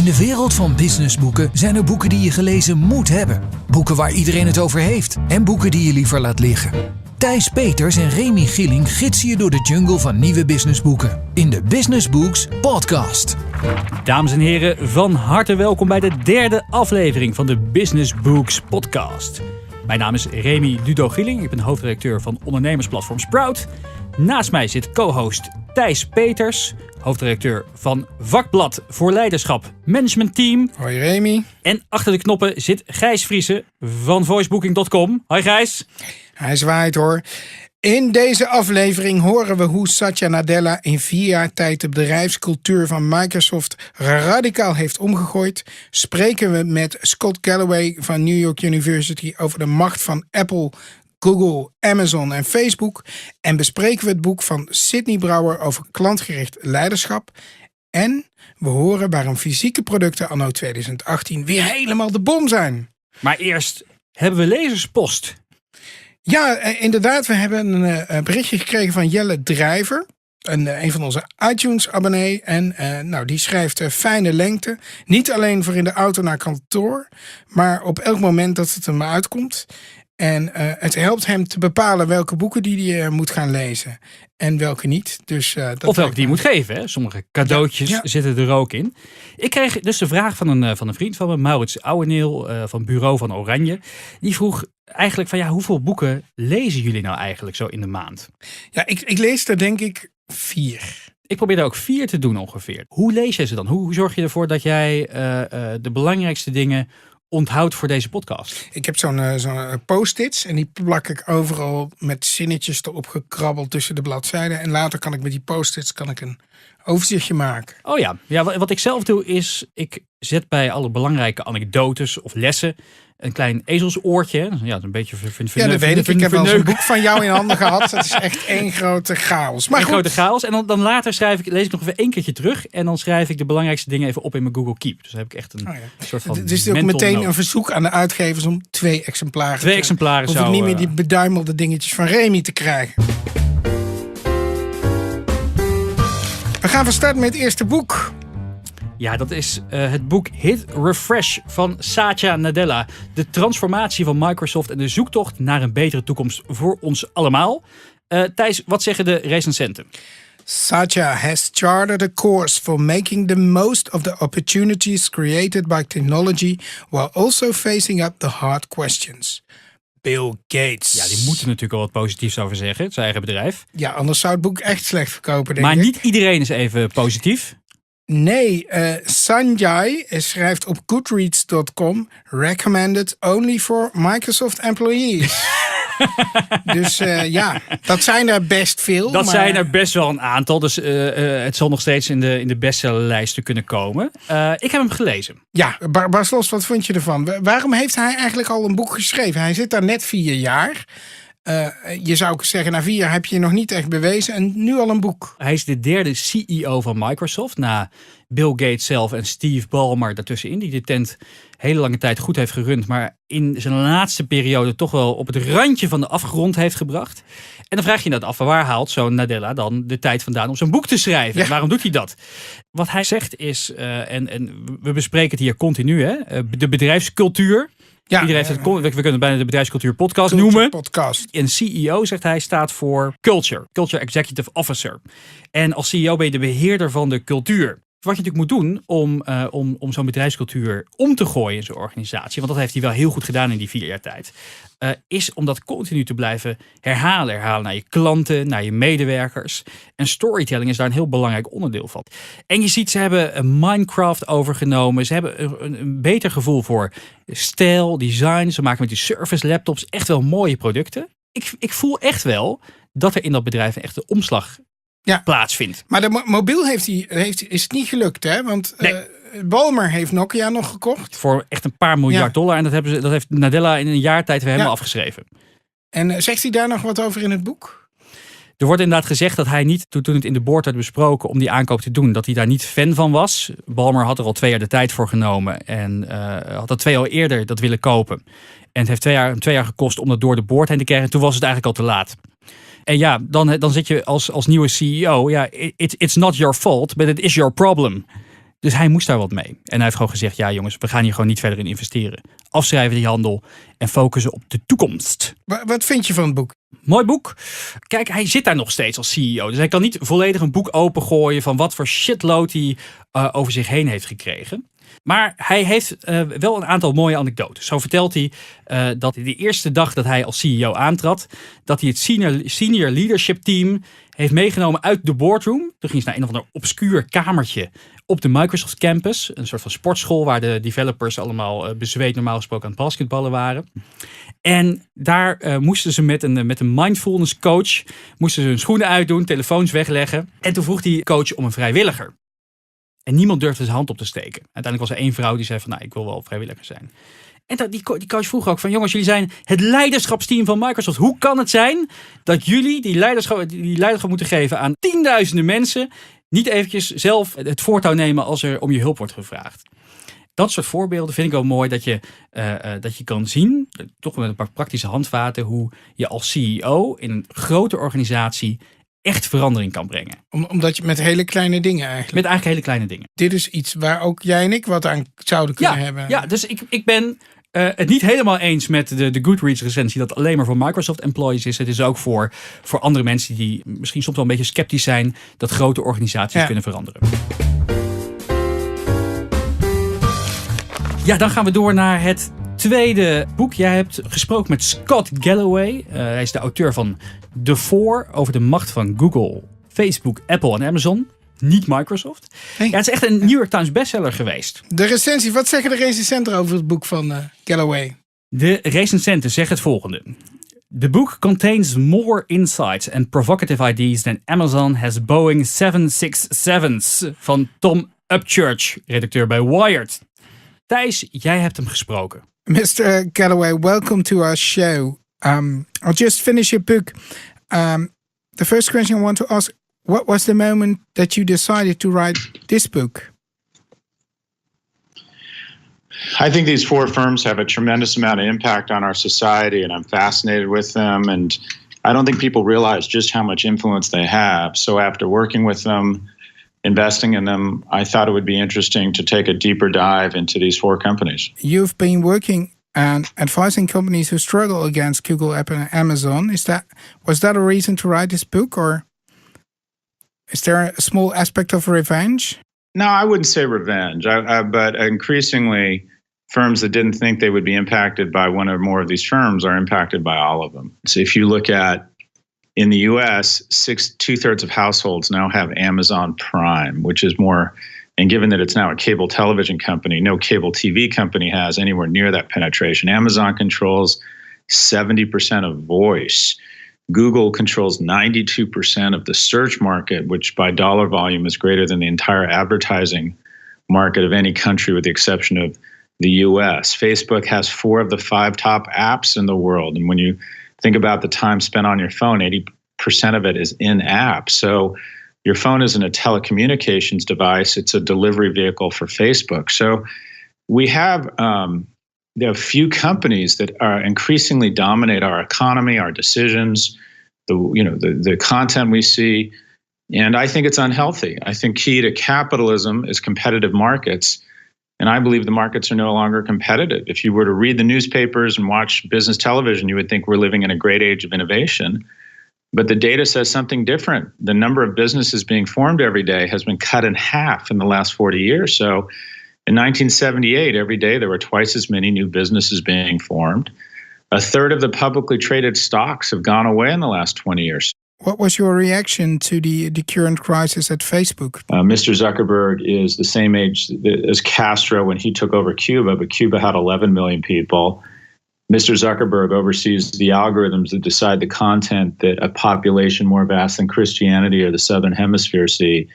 de wereld van businessboeken zijn er boeken die je gelezen moet hebben. Boeken waar iedereen het over heeft. En boeken die je liever laat liggen. Thijs Peters en Remy Gieling gidsen je door de jungle van nieuwe businessboeken. In de Business Books podcast. Dames en heren, van harte welkom bij de derde aflevering van de Business Books podcast. Mijn naam is Remy Gieling. Ik ben hoofdredacteur van ondernemersplatform Sprout. Naast mij zit co-host Thijs Peters, hoofdredacteur van Vakblad voor Leiderschap Management Team. Hoi Remy. En achter de knoppen zit Gijs Vriese van voicebooking.com. Hoi Gijs. Hij zwaait hoor. In deze aflevering horen we hoe Satya Nadella in 4 jaar tijd de bedrijfscultuur van Microsoft radicaal heeft omgegooid. Spreken we met Scott Galloway van New York University over de macht van Apple, Google, Amazon en Facebook. En bespreken we het boek van Sydney Brouwer over klantgericht leiderschap. En we horen waarom fysieke producten anno 2018 weer helemaal de bom zijn. Maar eerst hebben we lezerspost. Ja, inderdaad. We hebben een berichtje gekregen van Jelle Drijver. Een van onze iTunes-abonnee. En die schrijft fijne lengte. Niet alleen voor in de auto naar kantoor. Maar op elk moment dat het hem uitkomt. En het helpt hem te bepalen welke boeken die hij moet gaan lezen. En welke niet. Dus, of welke die je moet geven. Hè? Sommige cadeautjes zitten er ook in. Ik kreeg dus de vraag van een vriend van me. Maurits Ouweneel van Bureau van Oranje. Die vroeg eigenlijk van hoeveel boeken lezen jullie nou eigenlijk zo in de maand? Ja, ik lees er denk ik 4. Ik probeer er ook 4 te doen ongeveer. Hoe lees jij ze dan? Hoe zorg je ervoor dat jij de belangrijkste dingen onthoudt voor deze podcast? Ik heb zo'n post-its en die plak ik overal met zinnetjes erop gekrabbeld tussen de bladzijden. En later kan ik met die post-its een overzichtje maken. Oh ja, wat ik zelf doe is, ik zet bij alle belangrijke anekdotes of lessen een klein ezelsoortje. Ja, dat is een beetje ja, dat weet ik. Ik heb wel eens een boek van jou in handen gehad. Het is echt één grote chaos. Maar grote chaos. En dan later lees ik nog even 1 keertje terug. En dan schrijf ik de belangrijkste dingen even op in mijn Google Keep. Dus dan heb ik echt een soort van. Het is ook meteen een verzoek aan de uitgevers om 2 exemplaren. 2 exemplaren zou. Hoef ik niet meer die beduimelde dingetjes van Remy te krijgen. We gaan van start met het eerste boek. Ja, dat is het boek Hit Refresh van Satya Nadella. De transformatie van Microsoft en de zoektocht naar een betere toekomst voor ons allemaal. Thijs, wat zeggen de recensenten? Satya has charted a course for making the most of the opportunities created by technology while also facing up the hard questions. Bill Gates. Ja, die moeten natuurlijk al wat positiefs over zeggen. Het zijn eigen bedrijf. Ja, anders zou het boek echt slecht verkopen, denk ik. Maar niet iedereen is even positief. Nee, Sanjay schrijft op goodreads.com recommended only for Microsoft employees. Dus dat zijn er best veel. Dat zijn er best wel een aantal. Dus het zal nog steeds in de bestsellerlijsten kunnen komen. Ik heb hem gelezen. Ja, Bas Los, wat vond je ervan? Waarom heeft hij eigenlijk al een boek geschreven? Hij zit daar net 4 jaar. Je zou zeggen, na 4 jaar heb je nog niet echt bewezen en nu al een boek. Hij is de 3e CEO van Microsoft. Na Bill Gates zelf en Steve Ballmer daartussenin. Die de tent hele lange tijd goed heeft gerund. Maar in zijn laatste periode toch wel op het randje van de afgrond heeft gebracht. En dan vraag je je dat af. Waar haalt zo'n Nadella dan de tijd vandaan om zo'n boek te schrijven? Ja. Waarom doet hij dat? Wat hij zegt is, en we bespreken het hier continu, de bedrijfscultuur. Ja, iedereen heeft we kunnen het bijna de bedrijfscultuur podcast noemen. Podcast. Een CEO, zegt hij, staat voor Culture Executive Officer. En als CEO ben je de beheerder van de cultuur. Wat je natuurlijk moet doen om zo'n bedrijfscultuur om te gooien in zo'n organisatie, want dat heeft hij wel heel goed gedaan in die 4 jaar tijd, is om dat continu te blijven herhalen naar je klanten, naar je medewerkers. En storytelling is daar een heel belangrijk onderdeel van. En je ziet, ze hebben Minecraft overgenomen. Ze hebben een beter gevoel voor stijl, design. Ze maken met die Surface laptops echt wel mooie producten. Ik voel echt wel dat er in dat bedrijf een echte omslag plaatsvindt. Maar de mobiel is het niet gelukt, hè? Want Ballmer heeft Nokia nog gekocht. Voor echt een paar miljard dollar. En dat heeft Nadella in een jaar tijd weer helemaal afgeschreven. En zegt hij daar nog wat over in het boek? Er wordt inderdaad gezegd dat hij niet, toen het in de board werd besproken om die aankoop te doen, dat hij daar niet fan van was. Ballmer had er al 2 jaar de tijd voor genomen. En had dat 2 jaar eerder dat willen kopen. En het heeft 2 jaar gekost om dat door de board heen te krijgen. En toen was het eigenlijk al te laat. En ja, dan zit je als nieuwe CEO. Ja, it's not your fault, but it is your problem. Dus hij moest daar wat mee. En hij heeft gewoon gezegd, ja jongens, we gaan hier gewoon niet verder in investeren. Afschrijven die handel en focussen op de toekomst. Wat vind je van het boek? Mooi boek. Kijk, hij zit daar nog steeds als CEO. Dus hij kan niet volledig een boek opengooien van wat voor shitload hij over zich heen heeft gekregen. Maar hij heeft wel een aantal mooie anekdotes. Zo vertelt hij dat de eerste dag dat hij als CEO aantrad, dat hij het senior leadership team heeft meegenomen uit de boardroom. Toen ging ze naar een of ander obscuur kamertje op de Microsoft campus. Een soort van sportschool waar de developers allemaal bezweet normaal gesproken aan het basketballen waren. En daar moesten ze met een mindfulness coach moesten ze hun schoenen uitdoen, telefoons wegleggen. En toen vroeg die coach om een vrijwilliger. En niemand durfde zijn hand op te steken. Uiteindelijk was er één vrouw die zei van, nou, ik wil wel vrijwilliger zijn. En die coach vroeg ook van, jongens, jullie zijn het leiderschapsteam van Microsoft. Hoe kan het zijn dat jullie die leiderschap moeten geven aan tienduizenden mensen, niet eventjes zelf het voortouw nemen als er om je hulp wordt gevraagd? Dat soort voorbeelden vind ik wel mooi dat je kan zien, toch met een paar praktische handvaten, hoe je als CEO in een grote organisatie echt verandering kan brengen. Omdat je met hele kleine dingen eigenlijk. Met eigenlijk hele kleine dingen. Dit is iets waar ook jij en ik wat aan zouden kunnen hebben. Ja, dus ik ben het niet helemaal eens met de Goodreads recensie dat alleen maar voor Microsoft employees is. Het is ook voor andere mensen die misschien soms wel een beetje sceptisch zijn dat grote organisaties kunnen veranderen. Ja, dan gaan we door naar het tweede boek. Jij hebt gesproken met Scott Galloway. Hij is de auteur van The Four over de macht van Google, Facebook, Apple en Amazon. Niet Microsoft. Hey. Ja, het is echt een New York Times bestseller geweest. De recensie, wat zeggen de recensenten over het boek van Galloway? De recensenten zeggen het volgende. The book contains more insights and provocative ideas than Amazon has Boeing 767's van Tom Upchurch, redacteur bij Wired. Thijs, jij hebt hem gesproken. Mr. Galloway, welcome to our show. I'll just finish your book. The first question I want to ask, what was the moment that you decided to write this book? I think these four firms have a tremendous amount of impact on our society, and I'm fascinated with them. And I don't think people realize just how much influence they have. So after working with them, investing in them, I thought it would be interesting to take a deeper dive into these four companies. You've been working and advising companies who struggle against Google, Apple, and Amazon. Was that a reason to write this book, or is there a small aspect of revenge? No, I wouldn't say revenge, but increasingly, firms that didn't think they would be impacted by one or more of these firms are impacted by all of them. So if you look at in the US, 2/3 of households now have Amazon Prime, which is more, and given that it's now a cable television company, no cable TV company has anywhere near that penetration. Amazon controls 70% of voice. Google controls 92% of the search market, which by dollar volume is greater than the entire advertising market of any country with the exception of the US. Facebook has 4 of the 5 top apps in the world. And when you think about the time spent on your phone, 80% of it is in-app. So your phone isn't a telecommunications device, it's a delivery vehicle for Facebook. So we have there are few companies that are increasingly dominate our economy, our decisions, the content we see. And I think it's unhealthy. I think key to capitalism is competitive markets. And I believe the markets are no longer competitive. If you were to read the newspapers and watch business television, you would think we're living in a great age of innovation. But the data says something different. The number of businesses being formed every day has been cut in half in the last 40 years. So in 1978, every day there were twice as many new businesses being formed. 1/3 of the publicly traded stocks have gone away in the last 20 years. What was your reaction to the current crisis at Facebook? Mr. Zuckerberg is the same age as Castro when he took over Cuba, but Cuba had 11 million people. Mr. Zuckerberg oversees the algorithms that decide the content that a population more vast than Christianity or the Southern Hemisphere see.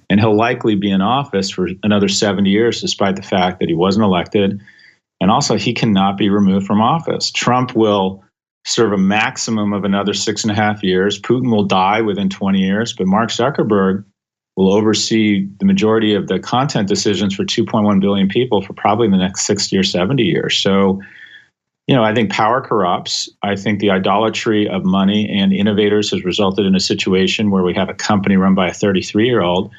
And he'll likely be in office for another 70 years, despite the fact that he wasn't elected. And also, he cannot be removed from office. Trump will serve a maximum of another 6.5 years. Putin will die within 20 years, but Mark Zuckerberg will oversee the majority of the content decisions for 2.1 billion people for probably the next 60 or 70 years. So, I think power corrupts. I think the idolatry of money and innovators has resulted in a situation where we have a company run by a 33-year-old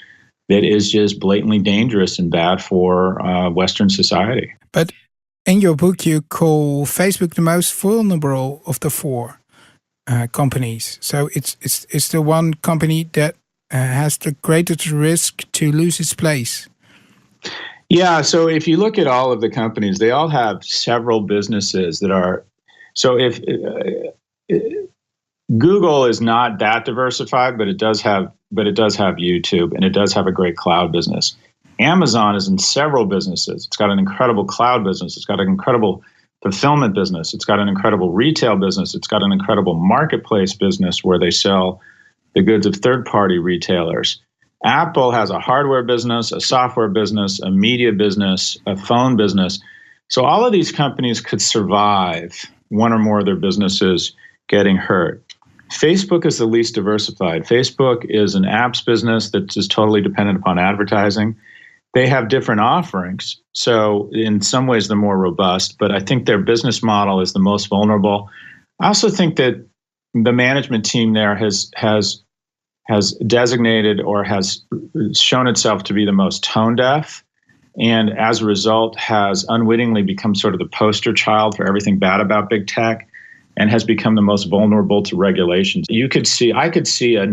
that is just blatantly dangerous and bad for Western society. But in your book, you call Facebook the most vulnerable of the four companies. So it's the one company that has the greatest risk to lose its place. Yeah, so if you look at all of the companies, they all have several businesses that are. So if Google is not that diversified, but it does have YouTube, and it does have a great cloud business. Amazon is in several businesses. It's got an incredible cloud business. It's got an incredible fulfillment business. It's got an incredible retail business. It's got an incredible marketplace business where they sell the goods of third-party retailers. Apple has a hardware business, a software business, a media business, a phone business. So all of these companies could survive one or more of their businesses getting hurt. Facebook is the least diversified. Facebook is an apps business that is totally dependent upon advertising. They have different offerings. So in some ways, they're more robust, but I think their business model is the most vulnerable. I also think that the management team there has designated or has shown itself to be the most tone deaf, and as a result has unwittingly become sort of the poster child for everything bad about big tech, and has become the most vulnerable to regulations. I could see a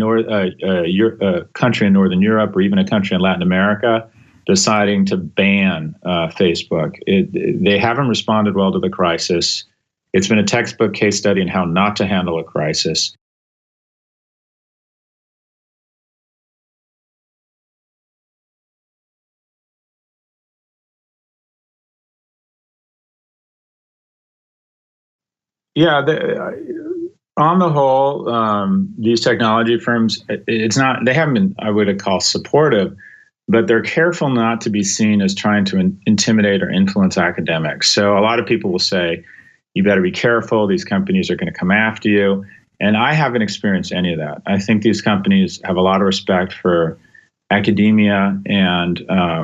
country in Northern Europe or even a country in Latin America deciding to ban Facebook. They haven't responded well to the crisis. It's been a textbook case study in how not to handle a crisis. Yeah, on the whole, these technology firms, they haven't been, I would call, supportive, but they're careful not to be seen as trying to intimidate or influence academics. So a lot of people will say, you better be careful, these companies are going to come after you. And I haven't experienced any of that. I think these companies have a lot of respect for academia, and a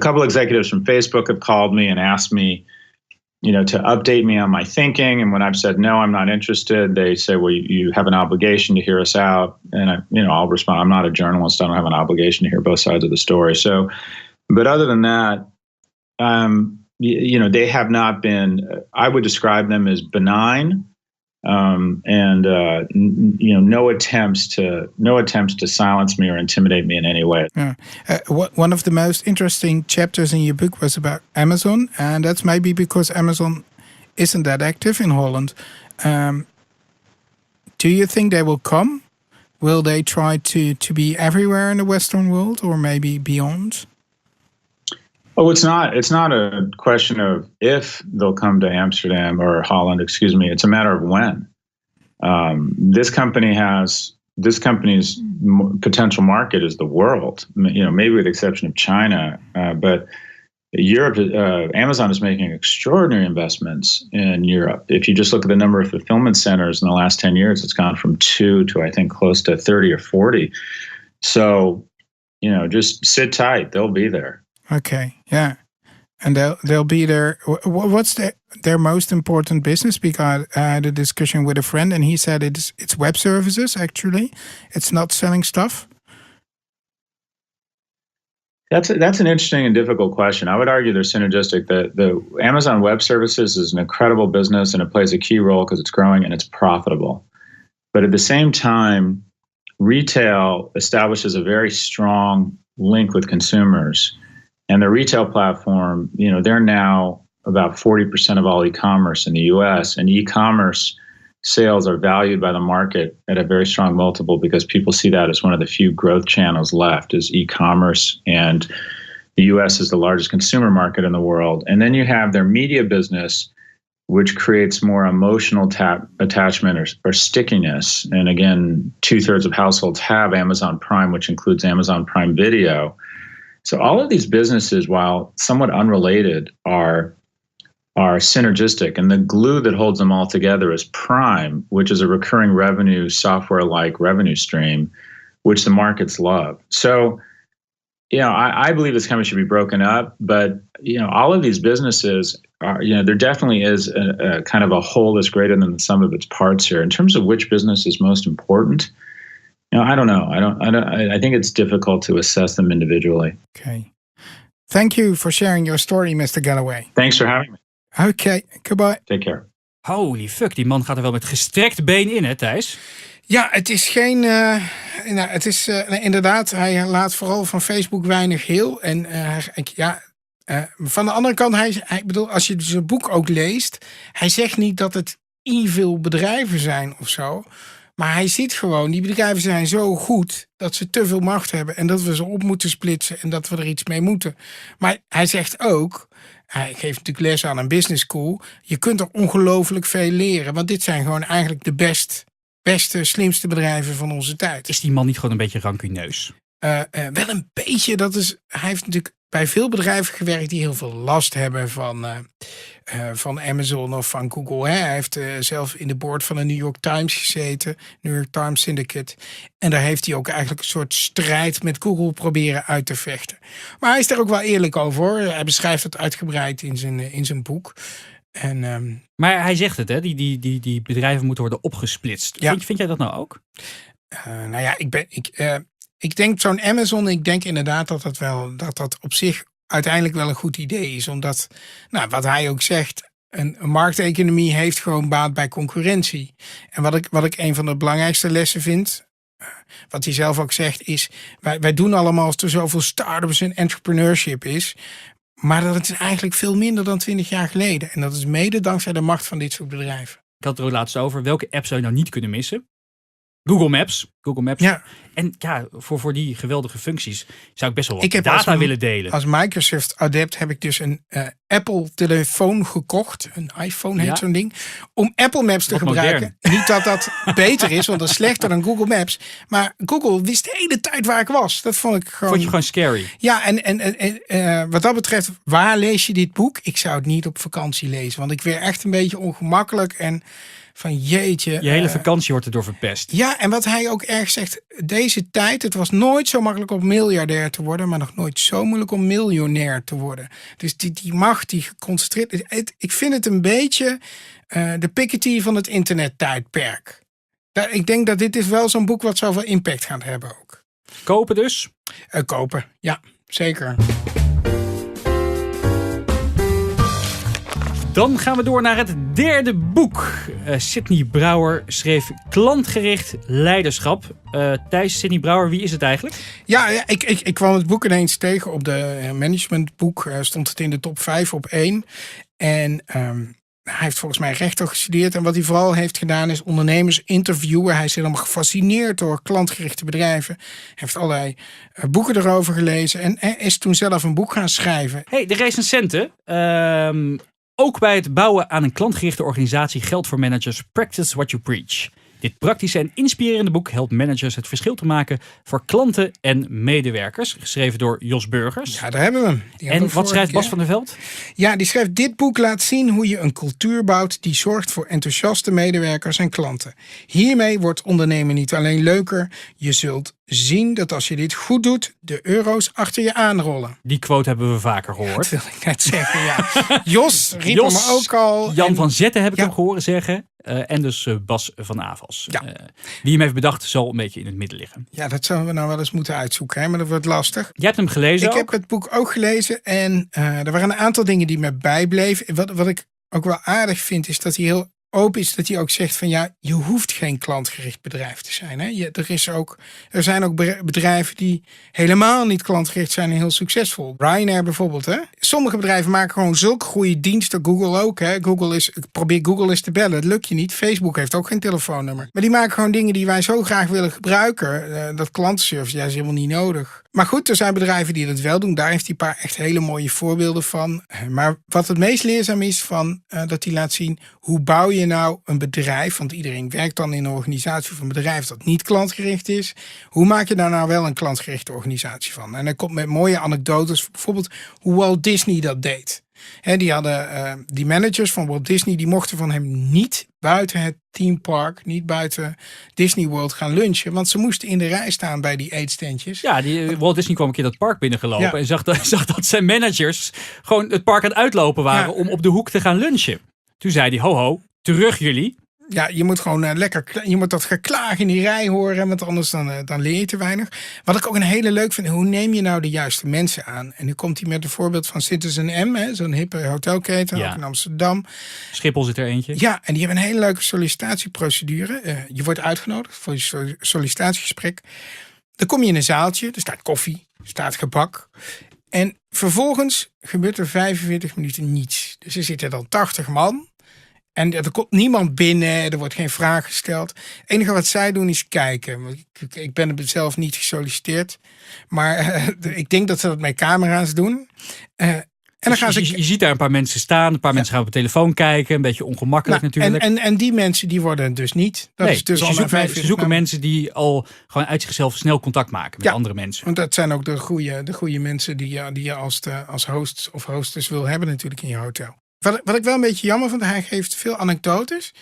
couple executives from Facebook have called me and asked me to update me on my thinking. And when I've said, no, I'm not interested, they say, well, you have an obligation to hear us out. And I'll respond, I'm not a journalist. I don't have an obligation to hear both sides of the story. So, but other than that, they have not been, I would describe them as benign, and no attempts to silence me or intimidate me in any way. Yeah. One of the most interesting chapters in your book was about Amazon, and that's maybe because Amazon isn't that active in Holland. Do you think they will come? Will they try to be everywhere in the Western world, or maybe beyond? Oh, it's not a question of if they'll come to Amsterdam or Holland, excuse me. It's a matter of when. This company's potential market is the world, maybe with the exception of China. But Europe, Amazon is making extraordinary investments in Europe. If you just look at the number of fulfillment centers in the last 10 years, it's gone from 2 to, I think, close to 30 or 40. So, just sit tight. They'll be there. Okay, yeah. And they'll be there. What's their most important business? Because I had a discussion with a friend, and he said it's web services, actually. It's not selling stuff. That's an interesting and difficult question. I would argue they're synergistic. The Amazon Web Services is an incredible business, and it plays a key role because it's growing and it's profitable. But at the same time, retail establishes a very strong link with consumers. And the retail platform, they're now about 40% of all e-commerce in the US, and e-commerce sales are valued by the market at a very strong multiple because people see that as one of the few growth channels left is e-commerce, and the US is the largest consumer market in the world. And then you have their media business, which creates more emotional attachment or stickiness. And again, 2/3 of households have Amazon Prime, which includes Amazon Prime Video. So all of these businesses, while somewhat unrelated, are synergistic, and the glue that holds them all together is Prime, which is a recurring revenue, software-like revenue stream, which the markets love. So, I believe this company should be broken up, but all of these businesses are, there definitely is a kind of a whole that's greater than the sum of its parts here. In terms of which business is most important, I don't know. I think it's difficult to assess them individually. Okay. Thank you for sharing your story, Mr. Galloway. Thanks for having me. Okay, goodbye. Take care. Holy fuck, die man gaat er wel met gestrekt been in, hè Thijs? Ja, het is geen... inderdaad, hij laat vooral van Facebook weinig heel. En van de andere kant, hij bedoel, als je zijn boek ook leest, hij zegt niet dat het evil bedrijven zijn of zo. Maar hij ziet gewoon, die bedrijven zijn zo goed dat ze te veel macht hebben en dat we ze op moeten splitsen en dat we er iets mee moeten. Maar hij zegt ook, hij geeft natuurlijk les aan een business school, je kunt er ongelooflijk veel leren. Want dit zijn gewoon eigenlijk de beste, slimste bedrijven van onze tijd. Is die man niet gewoon een beetje rancuneus? Wel een beetje, hij heeft natuurlijk bij veel bedrijven gewerkt die heel veel last hebben van Amazon of van Google. Hè. Hij heeft zelf in de board van de New York Times gezeten, New York Times Syndicate. En daar heeft hij ook eigenlijk een soort strijd met Google proberen uit te vechten. Maar hij is daar ook wel eerlijk over, hoor. Hij beschrijft het uitgebreid in zijn boek. Maar hij zegt het, hè? Die bedrijven moeten worden opgesplitst. Ja. Vind jij dat nou ook? Ik denk zo'n Amazon, ik denk inderdaad dat op zich uiteindelijk wel een goed idee is. Omdat, wat hij ook zegt, een markteconomie heeft gewoon baat bij concurrentie. En wat ik een van de belangrijkste lessen vind, wat hij zelf ook zegt, is wij doen allemaal als er zoveel start-ups en entrepreneurship is. Maar dat is eigenlijk veel minder dan 20 jaar geleden. En dat is mede dankzij de macht van dit soort bedrijven. Ik had het er laatst over. Welke app zou je nou niet kunnen missen? Google Maps. Ja. En ja, voor die geweldige functies zou ik best wel wat data willen delen. Als Microsoft adept heb ik dus een Apple-telefoon gekocht. Een iPhone heet zo'n ding. Om Apple Maps te gebruiken. Modern. Niet dat dat beter is, want dat is slechter dan Google Maps. Maar Google wist de hele tijd waar ik was. Dat vond ik gewoon... Vond je gewoon scary? Ja, en wat dat betreft, waar lees je dit boek? Ik zou het niet op vakantie lezen. Want ik werd echt een beetje ongemakkelijk en... van jeetje. Je hele vakantie wordt erdoor verpest. Ja, en wat hij ook erg zegt, deze tijd, het was nooit zo makkelijk om miljardair te worden, maar nog nooit zo moeilijk om miljonair te worden. Dus die macht, die geconcentreerd. Ik vind het een beetje de Piketty van het internettijdperk. Ik denk dat dit is wel zo'n boek wat zoveel impact gaat hebben ook. Kopen dus? Kopen, ja, zeker. Dan gaan we door naar het derde boek. Sydney Brouwer schreef Klantgericht Leiderschap. Thijs, Sydney Brouwer, wie is het eigenlijk? Ja, ik kwam het boek ineens tegen op de managementboek. Stond het in de top 5 op 1. En hij heeft volgens mij recht ook gestudeerd. En wat hij vooral heeft gedaan is ondernemers interviewen. Hij is helemaal gefascineerd door klantgerichte bedrijven. Hij heeft allerlei boeken erover gelezen. En hij is toen zelf een boek gaan schrijven. Hey, de recensenten. Ook bij het bouwen aan een klantgerichte organisatie geldt voor managers: practice what you preach. Dit praktische en inspirerende boek helpt managers het verschil te maken voor klanten en medewerkers. Geschreven door Jos Burgers. Ja, daar hebben we hem. En wat schrijft Bas van der Veld? Ja, die schrijft: dit boek laat zien hoe je een cultuur bouwt die zorgt voor enthousiaste medewerkers en klanten. Hiermee wordt ondernemen niet alleen leuker. Je zult zien dat als je dit goed doet, de euro's achter je aanrollen. Die quote hebben we vaker gehoord. Dat wil ik net zeggen, ja. Jos riep hem ook al. Jan van Zetten heb ik hem gehoord zeggen. En dus Bas van Avals. Ja. Wie hem heeft bedacht zal een beetje in het midden liggen. Ja, dat zouden we nou wel eens moeten uitzoeken. Hè? Maar dat wordt lastig. Jij hebt hem gelezen Ik ook? heb het boek ook gelezen. En er waren een aantal dingen die me bijbleven. Wat ik ook wel aardig vind, is dat hij heel open is. Dat hij ook zegt van ja, je hoeft geen klantgericht bedrijf te zijn. Hè? Er zijn ook bedrijven die helemaal niet klantgericht zijn en heel succesvol. Ryanair bijvoorbeeld. Hè? Sommige bedrijven maken gewoon zulke goede diensten. Google ook. Hè? Probeer Google eens te bellen. Dat lukt je niet. Facebook heeft ook geen telefoonnummer. Maar die maken gewoon dingen die wij zo graag willen gebruiken. Dat klantenservice, is helemaal niet nodig. Maar goed, er zijn bedrijven die dat wel doen. Daar heeft hij een paar echt hele mooie voorbeelden van. Maar wat het meest leerzaam is dat hij laat zien, hoe bouw je nou een bedrijf? Want iedereen werkt dan in een organisatie of een bedrijf dat niet klantgericht is. Hoe maak je daar nou wel een klantgerichte organisatie van? En hij komt met mooie anekdotes. Bijvoorbeeld hoe Walt Disney dat deed. Die managers van Walt Disney, die mochten van hem niet buiten het themepark, niet buiten Disney World gaan lunchen. Want ze moesten in de rij staan bij die eetstandjes. Ja, Walt Disney kwam een keer dat park binnengelopen en zag dat zijn managers gewoon het park aan het uitlopen waren om op de hoek te gaan lunchen. Toen zei hij, ho, terug jullie. je moet gewoon je moet dat geklaag in die rij horen, want anders dan leer je te weinig. Wat ik ook een hele leuk vind, hoe neem je nou de juiste mensen aan? En nu komt hij met een voorbeeld van Citizen M, hè, zo'n hippe hotelketen, ook in Amsterdam. Schiphol zit er eentje. Ja, en die hebben een hele leuke sollicitatieprocedure. Je wordt uitgenodigd voor je sollicitatiegesprek. Dan kom je in een zaaltje, er staat koffie, er staat gebak. En vervolgens gebeurt er 45 minuten niets. Dus er zitten dan 80 man. En er komt niemand binnen, er wordt geen vraag gesteld. Het enige wat zij doen is kijken. Ik ben er zelf niet gesolliciteerd. Maar ik denk dat ze dat met camera's doen. En dan gaan ze... Je ziet daar een paar mensen staan, een paar mensen gaan op de telefoon kijken. Een beetje ongemakkelijk natuurlijk. En die mensen die worden dus niet. Dat is dus ze zoeken mensen die al gewoon uit zichzelf snel contact maken met andere mensen. Want dat zijn ook de goede mensen die je als host of hostess wil hebben natuurlijk in je hotel. Wat ik wel een beetje jammer vond, hij geeft veel anekdotes.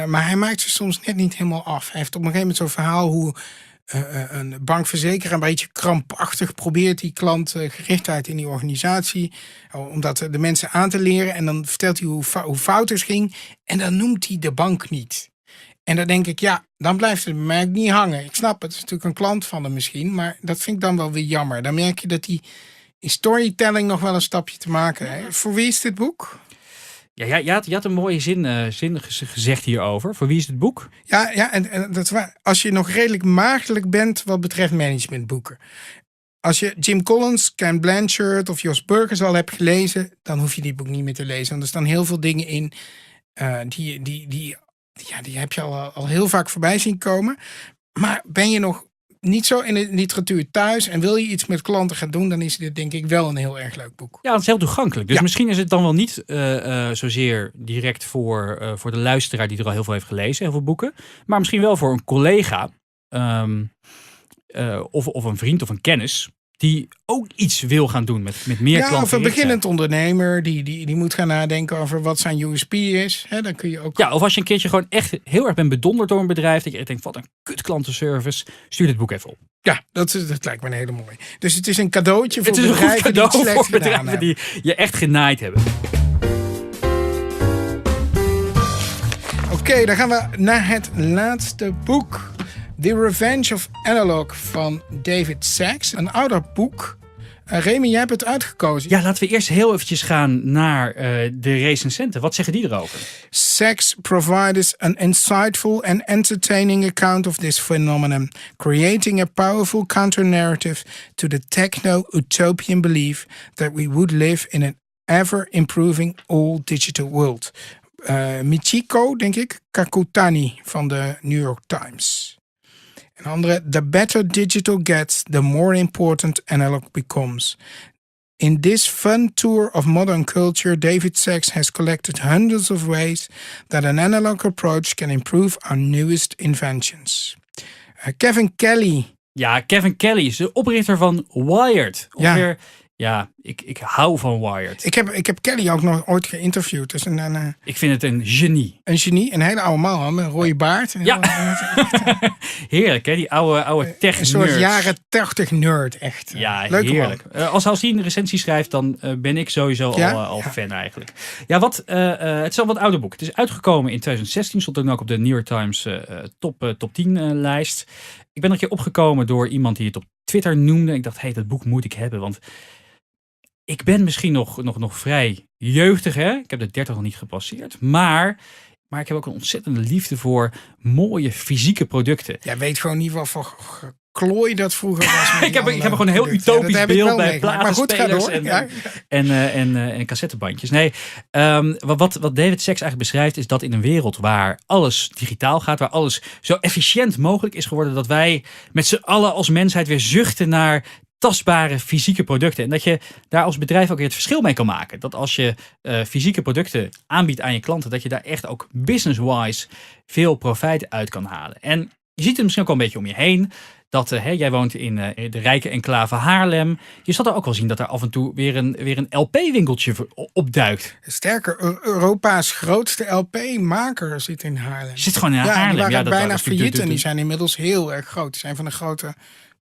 Maar hij maakt ze soms net niet helemaal af. Hij heeft op een gegeven moment zo'n verhaal hoe een bankverzekeraar een beetje krampachtig probeert die klantgerichtheid in die organisatie. Om dat de mensen aan te leren. En dan vertelt hij hoe fout het ging. En dan noemt hij de bank niet. En dan denk ik, dan blijft het bij mij niet hangen. Ik snap het is natuurlijk een klant van hem misschien. Maar dat vind ik dan wel weer jammer. Dan merk je dat hij in storytelling nog wel een stapje te maken heeft. Voor wie is dit boek? Ja, je had een mooie zin gezegd hierover. Voor wie is het boek? Ja, en dat is waar. Als je nog redelijk maagdelijk bent wat betreft managementboeken. Als je Jim Collins, Ken Blanchard of Jos Burgers al hebt gelezen, dan hoef je dit boek niet meer te lezen. Want er staan heel veel dingen in die heb je al heel vaak voorbij zien komen. Maar ben je nog niet zo in de literatuur thuis en wil je iets met klanten gaan doen, dan is dit denk ik wel een heel erg leuk boek. Ja, het is heel toegankelijk. Dus misschien is het dan wel niet zozeer direct voor de luisteraar die er al heel veel heeft gelezen, heel veel boeken. Maar misschien wel voor een collega of een vriend of een kennis die ook iets wil gaan doen met meer klanten. Of een beginnend ondernemer die moet gaan nadenken over wat zijn USP is. Dan kun je ook... Ja, of als je een keertje gewoon echt heel erg bent bedonderd door een bedrijf, dat je echt denkt, wat een kut klantenservice, stuur dit boek even op. Ja, dat lijkt me een hele mooie. Dus het is een cadeautje voor bedrijven die je echt genaaid hebben. Oké, dan gaan we naar het laatste boek. The Revenge of Analogue van David Sachs. Een ouder boek. Remy, jij hebt het uitgekozen. Ja, laten we eerst heel eventjes gaan naar de recensenten. Wat zeggen die erover? Sachs provides an insightful and entertaining account of this phenomenon, creating a powerful counter-narrative to the techno-utopian belief that we would live in an ever-improving all-digital world. Michiko, denk ik, Kakutani van de New York Times. Een andere, the better digital gets, the more important analog becomes. In this fun tour of modern culture, David Sachs has collected hundreds of ways that an analog approach can improve our newest inventions. Kevin Kelly. Ja, Kevin Kelly is de oprichter van Wired. Ja, ik hou van Wired. Ik heb Kelly ook nog ooit geïnterviewd. Dus ik vind het een genie. Een genie, een hele oude man met een rode baard. Heerlijk hè, die oude tech-nerd. Een soort jaren 80 nerd, echt. Ja, leuk heerlijk. Als hij een recensie schrijft, dan ben ik sowieso al fan eigenlijk. Ja, het is al wat ouder boek. Het is uitgekomen in 2016, stond ook op de New York Times top 10 lijst. Ik ben er een keer opgekomen door iemand die het op Twitter noemde. Ik dacht, dat boek moet ik hebben, want ik ben misschien nog vrij jeugdig, hè? Ik heb de 30 nog niet gepasseerd. Maar ik heb ook een ontzettende liefde voor mooie fysieke producten. Jij weet gewoon niet wat voor klooi dat vroeger was. ik heb gewoon een heel utopisch beeld bij platenspelers en cassettebandjes. Nee, wat David Sachs eigenlijk beschrijft is dat in een wereld waar alles digitaal gaat, waar alles zo efficiënt mogelijk is geworden, dat wij met z'n allen als mensheid weer zuchten naar tastbare fysieke producten. En dat je daar als bedrijf ook weer het verschil mee kan maken. Dat als je fysieke producten aanbiedt aan je klanten, dat je daar echt ook business-wise veel profijt uit kan halen. En je ziet het misschien ook al een beetje om je heen. Dat jij woont in de rijke enclave Haarlem. Je zal er ook wel zien dat er af en toe weer een LP-winkeltje opduikt. Sterker, Europa's grootste LP-maker zit in Haarlem. Zit gewoon in Haarlem. Die waren bijna failliet en die zijn inmiddels heel erg groot. Die zijn van de grote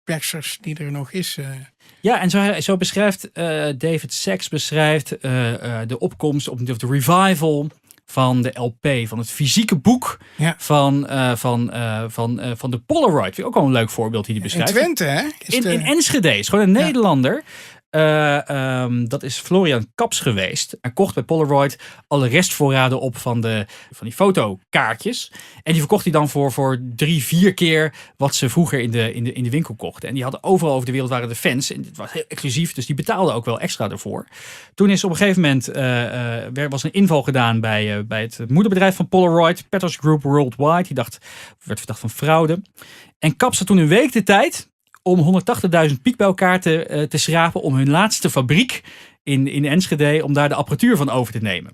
persers die er nog is. Ja, en zo beschrijft David Sachs de opkomst of de revival van de LP, van het fysieke boek van de Polaroid. Vind ik ook al een leuk voorbeeld die hij beschrijft. In Twente, hè? In Enschede, is gewoon een Nederlander. Dat is Florian Kaps geweest. Hij kocht bij Polaroid alle restvoorraden op van die fotokaartjes. En die verkocht hij dan voor 3-4 keer wat ze vroeger in de winkel kochten. En die hadden overal over de wereld waren de fans. En het was heel exclusief, dus die betaalden ook wel extra ervoor. Toen is op een gegeven moment was een inval gedaan bij het moederbedrijf van Polaroid, Petters Group Worldwide. Die werd verdacht van fraude. En Kaps had toen een week de tijd om 180.000 piek bij elkaar te schrapen om hun laatste fabriek in Enschede, om daar de apparatuur van over te nemen.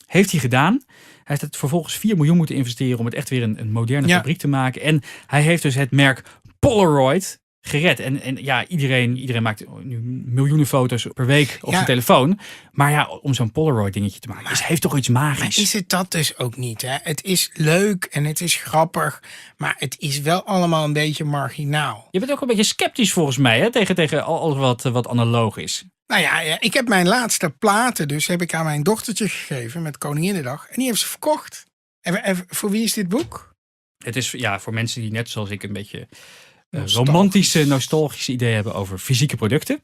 Heeft hij gedaan. Hij heeft het vervolgens 4 miljoen moeten investeren om het echt weer een moderne fabriek te maken. En hij heeft dus het merk Polaroid gered. En ja, iedereen maakt nu miljoenen foto's per week op zijn telefoon. Maar ja, om zo'n Polaroid dingetje te maken, heeft toch iets magisch. Maar is het dat dus ook niet, hè? Het is leuk en het is grappig, maar het is wel allemaal een beetje marginaal. Je bent ook een beetje sceptisch volgens mij, hè? Tegen alles wat analoog is. Nou ja, ik heb mijn laatste platen dus heb ik aan mijn dochtertje gegeven met Koninginnedag. En die heeft ze verkocht. En voor wie is dit boek? Het is voor mensen die net zoals ik een beetje romantische, nostalgische ideeën hebben over fysieke producten.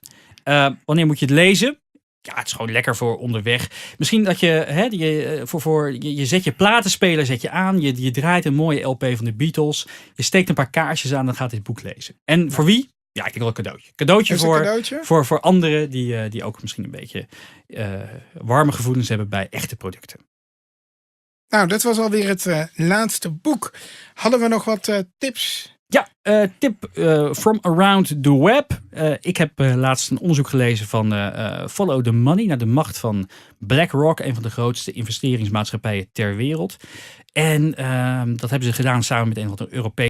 Wanneer moet je het lezen? Ja, het is gewoon lekker voor onderweg. Misschien dat je zet je platenspeler zet je aan. Je draait een mooie LP van de Beatles. Je steekt een paar kaarsjes aan en gaat dit boek lezen. En voor wie? Ja, ik denk wel een cadeautje. Cadeautje voor anderen die ook misschien een beetje warme gevoelens hebben bij echte producten. Nou, dat was alweer het laatste boek. Hadden we nog wat tips? Ja, tip from around the web. Ik heb laatst een onderzoek gelezen van Follow the Money naar de macht van BlackRock, een van de grootste investeringsmaatschappijen ter wereld. En dat hebben ze gedaan samen met een van de Europese